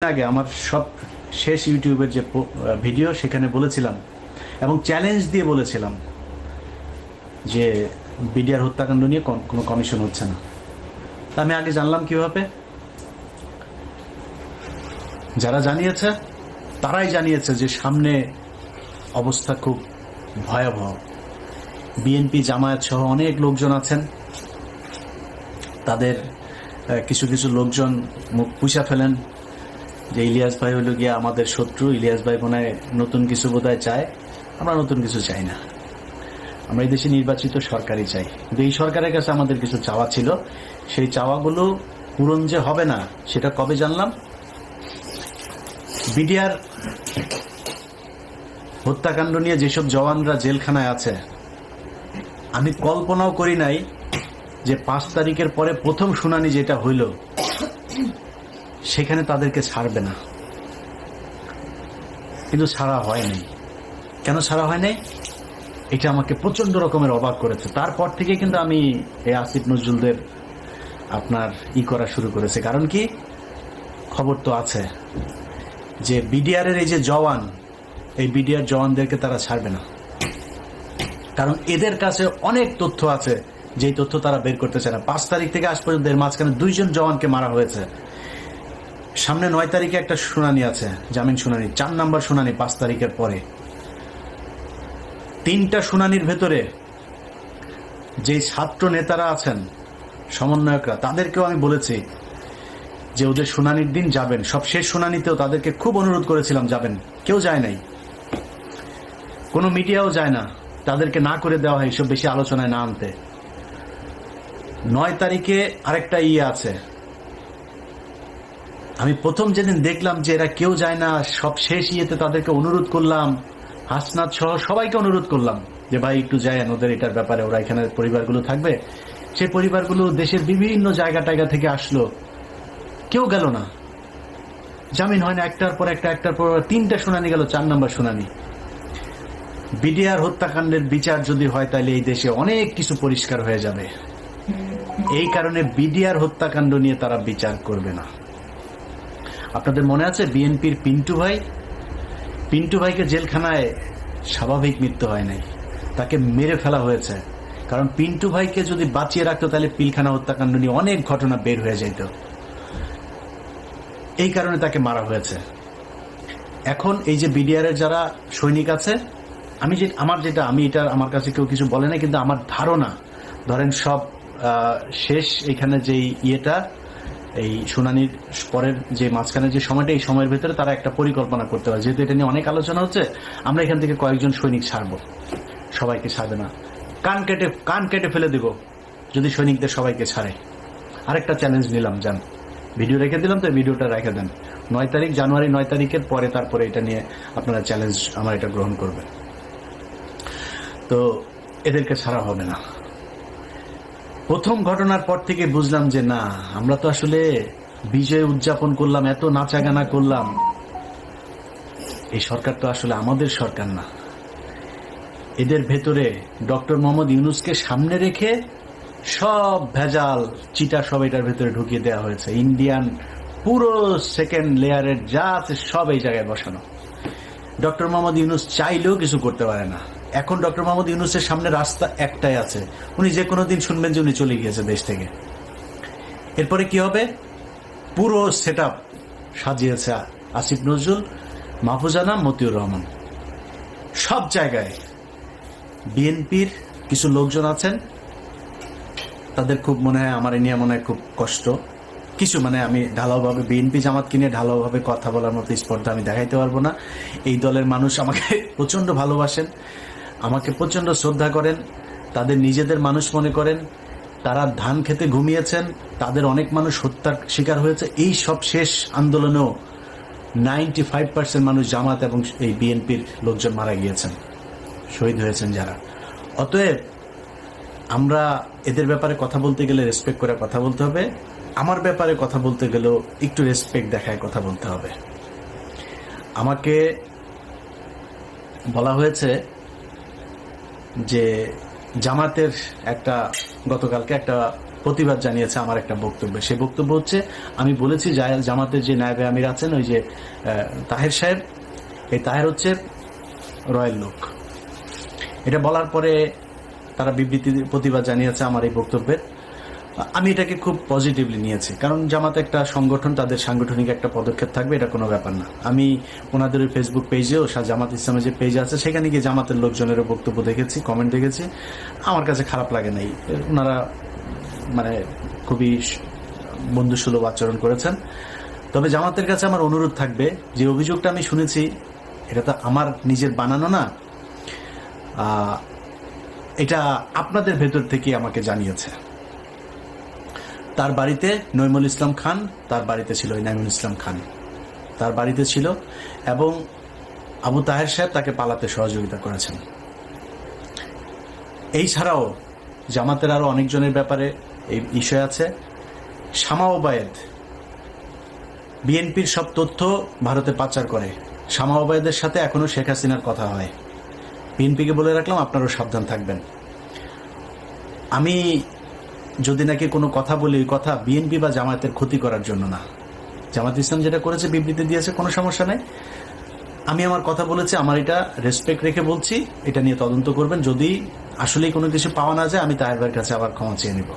আগে আমার সব শেষ ইউটিউবের যে ভিডিও সেখানে বলেছিলাম এবং চ্যালেঞ্জ দিয়ে বলেছিলাম যে বিডিআর হত্যাকাণ্ড নিয়ে কোনো কমিশন হচ্ছে না। তা আমি আগে জানলাম কিভাবে? যারা জানিয়েছে তারাই জানিয়েছে যে সামনে অবস্থা খুব ভয়াবহ। বিএনপি জামায়াত সহ অনেক লোকজন আছেন, তাদের কিছু কিছু লোকজন মুখ পুষা ফেলেন যে ইলিয়াস ভাই হলো গিয়ে আমাদের শত্রু, ইলিয়াস ভাই মনে হয় নতুন কিছু বোধহয় চায়। আমরা নতুন কিছু চাই না, আমরা এই দেশে নির্বাচিত সরকারই চাই। কিন্তু এই সরকারের কাছে আমাদের কিছু চাওয়া ছিল, সেই চাওয়াগুলো পূরণ যে হবে না সেটা কবে জানলাম? বিডিআর হত্যাকাণ্ড নিয়ে যেসব জওয়ানরা জেলখানায় আছে, আমি কল্পনাও করি নাই যে 5 তারিখের পরে প্রথম শুনানি যেটা হইল সেখানে তাদেরকে ছাড়বে না। কিন্তু ছাড়া হয়নি। কেন ছাড়া হয়নি? এটা আমাকে প্রচন্ড রকমের অবাক করেছে। তারপর থেকে কিন্তু আমি এই আসিফ নজরুলদের আপনার করা শুরু করেছে। কারণ কি, খবর তো আছে যে বিডিআর এর এই যে জওয়ান, এই বিডিআর জওয়ানদেরকে তারা ছাড়বে না। কারণ এদের কাছে অনেক তথ্য আছে, যেই তথ্য তারা বের করতে চায় না। 5 তারিখ থেকে আজ পর্যন্ত এর মাঝখানে 2 জন জওয়ানকে মারা হয়েছে। সামনে 9 তারিখে একটা শুনানি আছে, জামিন শুনানি, 4 নম্বর শুনানি 5 তারিখের পরে। 3টা শুনানির ভেতরে যে ছাত্র নেতারা আছেন, সমন্বয়করা, তাদেরকেও আমি বলেছি যে ওদের শুনানির দিন যাবেন। সব শেষ শুনানিতেও তাদেরকে খুব অনুরোধ করেছিলাম যাবেন, কেউ যায় নাই, কোনো মিডিয়াও যায় না, তাদেরকে না করে দেওয়া হয় এসব বেশি আলোচনায় না আনতে। 9 তারিখে আরেকটা আছে। আমি প্রথম যেদিন দেখলাম যে এরা কেউ যায় না, সব শেষ তাদেরকে অনুরোধ করলাম, হাসনাত সহ সবাইকে অনুরোধ করলাম যে ভাই একটু যায়েন, ওদের এটার ব্যাপারে, ওরা এখানে পরিবারগুলো থাকবে। সেই পরিবারগুলো দেশের বিভিন্ন জায়গা থেকে আসলো, কেউ গেল না। জামিন হয় না, একটার পর 3টা শুনানি গেল, 4 নম্বর শুনানি। বিডিআর হত্যাকাণ্ডের বিচার যদি হয় তাহলে এই দেশে অনেক কিছু পরিষ্কার হয়ে যাবে। এই কারণে বিডিআর হত্যাকাণ্ড নিয়ে তারা বিচার করবে না। আপনাদের মনে আছে বিএনপির পিন্টু ভাইকে জেলখানায় স্বাভাবিক মৃত্যু হয় নাই, তাকে মেরে ফেলা হয়েছে। কারণ পিন্টু ভাইকে যদি বাঁচিয়ে রাখতো তাহলে পিলখানা হত্যাকাণ্ড নিয়ে অনেক ঘটনা বের হয়ে যেত, এই কারণে তাকে মারা হয়েছে। এখন এই যে বিডিআর এর যারা সৈনিক আছে, আমার কাছে কেউ কিছু বলে না, কিন্তু আমার ধারণা, ধরেন সব শেষ এখানে যে এই শুনানির পরের যে মাঝখানে যে সময়টা, এই সময়ের ভেতরে তারা একটা পরিকল্পনা করতে পারে। যেহেতু এটা নিয়ে অনেক আলোচনা হচ্ছে, আমরা এখান থেকে কয়েকজন সৈনিক ছাড়বো। সবাইকে ছাড়বে না, কান কেটে ফেলে দিব যদি সৈনিকদের সবাইকে ছাড়ে। আরেকটা চ্যালেঞ্জ নিলাম, যান, ভিডিও রেখে দিলাম, তো ভিডিওটা রেখে দেন। 9 তারিখ, জানুয়ারি 9 তারিখের পরে, তারপরে এটা নিয়ে আপনারা চ্যালেঞ্জ আমার এটা গ্রহণ করবেন। তো এদেরকে ছাড়া হবে না। প্রথম ঘটনার পর থেকে বুঝলাম যে না, আমরা তো আসলে বিজয় উদযাপন করলাম, এত নাচাগানা করলাম, এই সরকার তো আসলে আমাদের সরকার না। এদের ভেতরে ডক্টর মোহাম্মদ ইউনূসকে সামনে রেখে সব ভেজাল চিটা সব এটার ভেতরে ঢুকিয়ে দেওয়া হয়েছে। ইন্ডিয়ান পুরো সেকেন্ড লেয়ারের যা আছে সব এই জায়গায় বসানো। ডক্টর মোহাম্মদ ইউনূস চাইলেও কিছু করতে পারে না। এখন ডক্টর মোহাম্মদ ইউনূসের সামনে রাস্তা একটাই আছে, উনি যে কোনো দিন শুনবেন যে উনি চলে গিয়েছে দেশ থেকে। এরপরে কি হবে? পুরো সেট আপ সাজিয়েছে আসিফ নজরুল, মাহফুজানা, মতিউর রহমান। সব জায়গায় বিএনপির কিছু লোকজন আছেন, তাদের খুব মনে হয়, আমার নিয়ে মনে হয় খুব কষ্ট কিছু, আমি ঢালাওভাবে বিএনপি জামাতকে নিয়ে ঢালাওভাবে কথা বলার মতো স্পর্ধা আমি দেখাইতে পারবো না। এই দলের মানুষ আমাকে প্রচন্ড ভালোবাসেন, আমাকে প্রচন্ড শ্রদ্ধা করেন, তাদের নিজেদের মানুষ মনে করেন। তারা ধান খেতে ঘুমিয়েছেন, তাদের অনেক মানুষ হত্যার শিকার হয়েছে। এই সব শেষ আন্দোলনেও 95% মানুষ জামাত এবং এই বিএনপির লোকজন মারা গিয়েছেন, শহীদ হয়েছেন যারা। অতএব আমরা এদের ব্যাপারে কথা বলতে গেলে রেসপেক্ট করে কথা বলতে হবে। আমার ব্যাপারে কথা বলতে গেলেও একটু রেসপেক্ট দেখায় কথা বলতে হবে। আমাকে বলা হয়েছে যে জামাতের গতকালকে একটা প্রতিবাদ জানিয়েছে আমার একটা বক্তব্যে। সেই বক্তব্য হচ্ছে, আমি বলেছি জামাতের যে নায়েবে আমির আছেন ওই যে তাহের সাহেব, এই তাহের হচ্ছে রয়্যাল লোক। এটা বলার পরে তারা বিবৃতি প্রতিবাদ জানিয়েছে আমার এই বক্তব্যের। আমি এটাকে খুব পজিটিভলি নিয়েছি, কারণ জামাত একটা সংগঠন, তাদের সাংগঠনিক একটা পদক্ষেপ থাকবে, এটা কোনো ব্যাপার না। আমি ওনাদের ওই ফেসবুক পেজেও জামাত ইসলামের যে পেজ আছে সেখানে গিয়ে জামাতের লোকজনেরও বক্তব্য দেখেছি, কমেন্ট দেখেছি, আমার কাছে খারাপ লাগে নাই। ওনারা মানে খুবই বন্ধুসুলভ আচরণ করেছেন। তবে জামাতের কাছে আমার অনুরোধ থাকবে, যে অভিযোগটা আমি শুনেছি এটা তো আমার নিজের বানানো না, এটা আপনাদের ভেতর থেকে আমাকে জানিয়েছে। তার বাড়িতে নইমুল ইসলাম খান, তার বাড়িতে ছিল নাইমুল ইসলাম খান, তার বাড়িতে ছিল, এবং আবু তাহের সাহেব তাকে পালাতে সহযোগিতা করেছেন। এই ছাড়াও জামাতের আরো অনেকজনের ব্যাপারে এই বিষয় আছে। শামা ওবায়েদ বিএনপির সব তথ্য ভারতে পাচার করে। শামা ওবায়েদের সাথে এখনো শেখ হাসিনার কথা হয়। বিএনপিকে বলে রাখলাম, আপনারাও সাবধান থাকবেন। আমি যদি নাকি কোনো কথা বলি, ওই কথা বিএনপি বা জামায়াতের ক্ষতি করার জন্য না। জামাত ইসলাম যেটা করেছে, বিবৃতি দিয়েছে, কোনো সমস্যা নাই। আমি আমার কথা বলেছি, আমার এটা রেসপেক্ট রেখে বলছি। এটা নিয়ে তদন্ত করবেন, যদি আসলেই কোনো কিছু পাওয়া না যায় আমি তাহের ভাইয়ের কাছে আবার ক্ষমা চেয়ে নেব।